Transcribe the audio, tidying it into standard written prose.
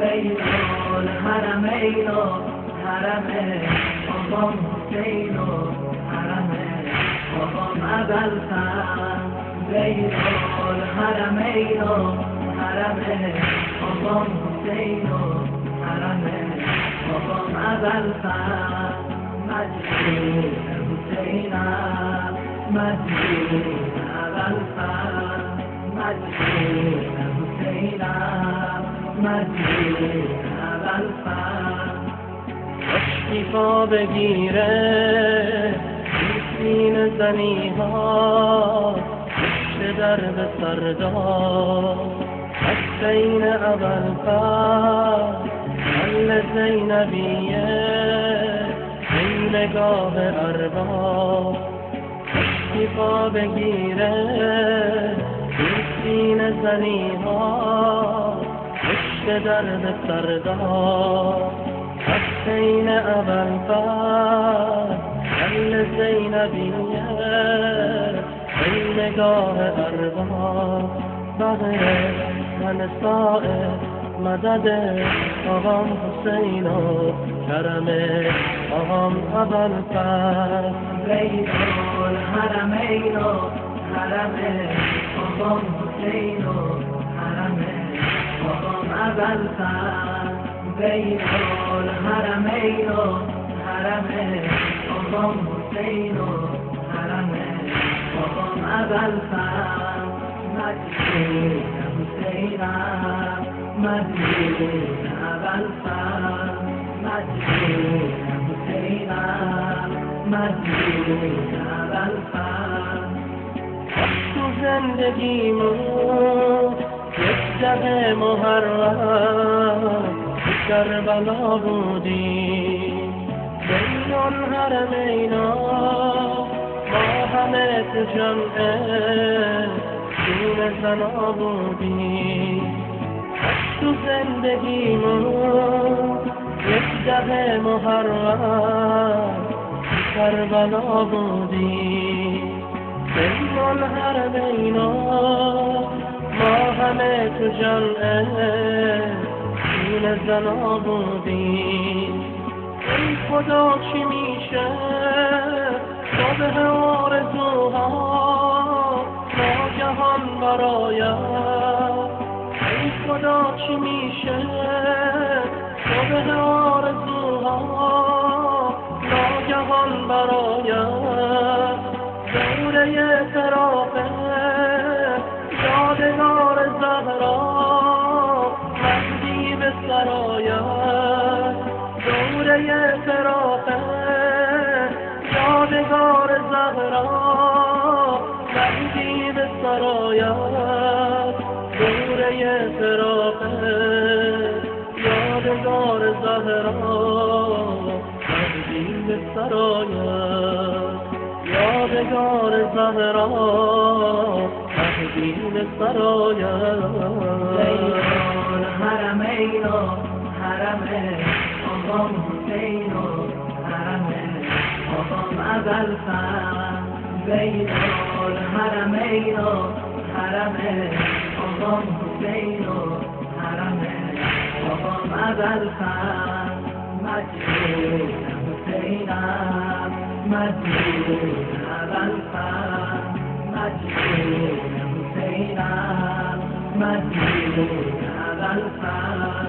بين الحرمين حرم آقا حسین و حرم آقا ابوالفضل بین الحرمین حرم آقا حسین و حرم آقا ابوالفضل مجید حسینم مجید ابوالفضل مجید حسینم مجید ابوالفضل اشتیفا بگیره سینه زنی ها پشت درب سردار حسین ابوالفضل محل زینبیه این نگاه ارباب اشتیفا بگیره سینه زنی ها پشت درب سردار حسین ابوالفضل محل زینبیه این نگاه ارباب بغیر من صائب مدد آقام حسین و کرم آقام ابوالفضل بین الحرمین حرم آقام حسین و حرم آقام ابوالفضل بین الحرمین حرم آقام حسین و حرم آقام ابوالفضل مجید حسینم مجید ابوالفضل مجید حسینم مجید ابوالفضل تو زندگیمون یک شب محرم کربلا بودی بین الحرمینا ما همه تو جمعه دین زنا بودی تو زندگیمون یک شب محرم کربلا بودی بین الحرمینا ما همه تو جمعه دین زنا بودی ای خدا چی میشه صبح آرزوها ناگهان برایم ای خدا چی میشه صبح آرزوها ناگهان برایم دوره فراقه یادگار زهرا مهدی به سرایم دوره فراقه یادگار زهرا مهدی به سرایم دوره فراقه یادگار زهرا مهدی به سرایم یادگار زهرا مهدی به سرایم بین الحرمین حرم آقام حسین و حرم آقام ابوالفضل بین الحرمین حرم آقام حسین و حرم آقام ابوالفضل مجید حسینم مجید ابوالفضل مجید حسینم مجید ابوالفضل